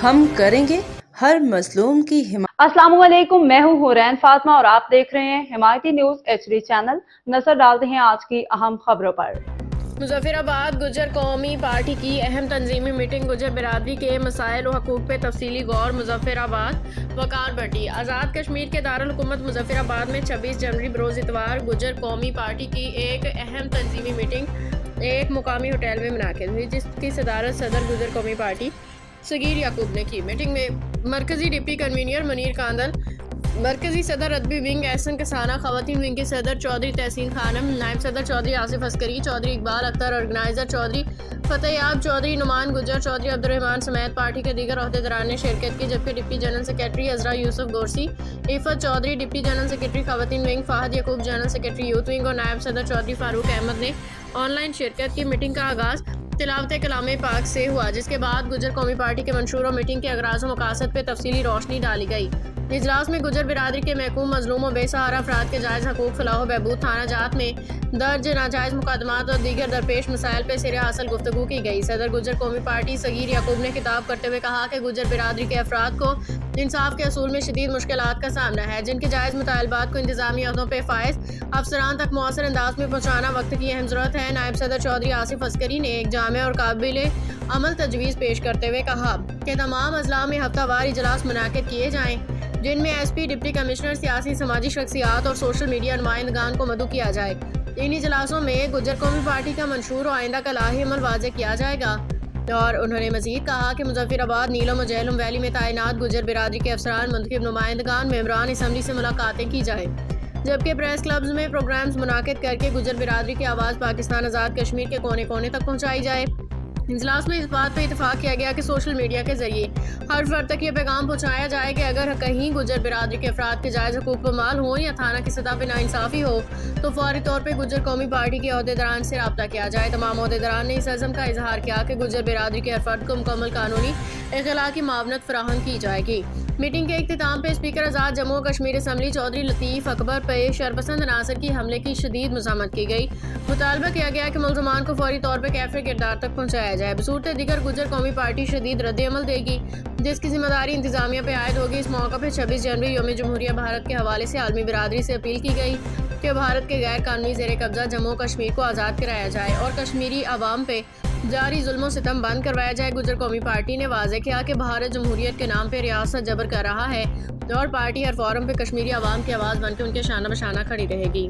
ہم کریں گے ہر مظلوم کی حمایت۔ السلام علیکم، میں ہوں حورین فاطمہ اور آپ دیکھ رہے ہیں حمایتی نیوز HD چینل۔ نظر ڈالتے ہیں آج کی اہم خبروں پر۔ مظفر آباد گجر قومی پارٹی کی اہم تنظیمی میٹنگ، گجر برادری کے مسائل و حقوق پہ تفصیلی غور۔ مظفر آباد وقار بھٹی۔ آزاد کشمیر کے دارالحکومت مظفر آباد میں 26 جنوری بروز اتوار گجر قومی پارٹی کی ایک اہم تنظیمی میٹنگ ایک مقامی ہوٹل میں منعقد ہوئی، جس کی صدارت صدر گجر قومی پارٹی صغیر یعقوب نے کی۔ میٹنگ میں مرکزی ڈپٹی کنوینر منیر کاندل، مرکزی صدر ادبی ونگ احسن کسانہ، خواتین ونگ کے صدر چودھری تحسین خانم، نائب صدر چودھری آصف عسکری، چودھری اقبال اختر، آرگنائزر چودھری فتح یاب چودھری، نعمان گجر، چودھری عبدالرحمان سمیت پارٹی کے دیگر عہدیداران نے شرکت کی، جبکہ deputy general secretary Azra Yousuf Gorsi, Iffat Chaudhry, deputy general secretary خواتین wing Fahad Yaqoob, general secretary youth wing اور نائب صدر چودھری فاروق احمد نے آن لائن شرکت کی۔ میٹنگ کا آغاز تلاوت کلام پاک سے ہوا، جس کے بعد گجر قومی پارٹی کے منشور اور میٹنگ کے اغراض و مقاصد پہ تفصیلی روشنی ڈالی گئی۔ اجلاس میں گجر برادری کے محکوم، مظلوم و بے سہارا افراد کے جائز حقوق، فلاح و بہبود، تھانہ جات میں درج ناجائز مقدمات اور دیگر درپیش مسائل پہ سر حاصل گفتگو کی گئی۔ صدر گجر قومی پارٹی صغیر یعقوب نے خطاب کرتے ہوئے کہا کہ گجر برادری کے افراد کو انصاف کے حصول میں شدید مشکلات کا سامنا ہے، جن کے جائز مطالبات کو انتظامی عہدوں پہ فائز افسران تک مؤثر انداز میں پہنچانا وقت کی اہم ضرورت ہے۔ نائب صدر چودھری آصف عسکری نے ایک جامع اور قابل عمل تجویز پیش کرتے ہوئے کہا کہ تمام اضلاع میں ہفتہ وار اجلاس منعقد کیے جائیں، جن میں ایس پی، ڈپٹی کمشنر، سیاسی سماجی شخصیات اور سوشل میڈیا نمائندگان کو مدعو کیا جائے۔ ان اجلاسوں میں گجر قومی پارٹی کا منشور و آئندہ کا لاہی عمل واضح کیا جائے گا۔ اور انہوں نے مزید کہا کہ مظفر آباد، نیلم و جہلم ویلی میں تعینات گجر برادری کے افسران، منتخب نمائندگان، ممبران اسمبلی سے ملاقاتیں کی جائیں، جبکہ پریس کلبز میں پروگرامز منعقد کر کے گجر برادری کی آواز پاکستان آزاد کشمیر کے کونے کونے تک پہنچائی جائے۔ اجلاس میں اس بات پہ اتفاق کیا گیا کہ سوشل میڈیا کے ذریعے ہر فرد تک یہ پیغام پہنچایا جائے کہ اگر کہیں گجر برادری کے افراد کے جائز حقوق پامال ہوں یا تھانہ کی سطح پہ ناانصافی ہو تو فوری طور پہ گجر قومی پارٹی کے عہدیداران سے رابطہ کیا جائے۔ تمام عہدیداران نے اس عزم کا اظہار کیا کہ گجر برادری کے ہر فرد کو مکمل قانونی اخلاقی معاونت فراہم کی جائے گی۔ میٹنگ کے اختتام پہ اسپیکر آزاد جموں و کشمیر اسمبلی چودھری لطیف اکبر پہ شرپسند عناصر کی حملے کی شدید مذمت کی گئی۔ مطالبہ کیا گیا کہ ملزمان کو فوری طور پہ کیفر کردار تک پہنچایا جائے۔ بصورت دیگر گجر قومی پارٹی شدید رد عمل دے گی، جس کی ذمہ داری انتظامیہ پہ عائد ہوگی۔ اس موقع پہ 26 جنوری یوم جمہوریہ بھارت کے حوالے سے عالمی برادری سے اپیل کی گئی کہ بھارت کے غیر قانونی زیر قبضہ جموں و کشمیر کو آزاد کرایا جائے اور کشمیری عوام پہ جاری ظلم و ستم بند کروایا جائے۔ گجر قومی پارٹی نے واضح کیا کہ بھارت جمہوریت کے نام پہ ریاست جبر کر رہا ہے اور پارٹی ہر فورم پہ کشمیری عوام کی آواز بن کے ان کے شانہ بشانہ کھڑی رہے گی۔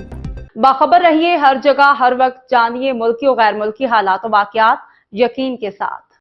باخبر رہیے ہر جگہ ہر وقت، جانیے ملکی و غیر ملکی حالات و واقعات یقین کے ساتھ۔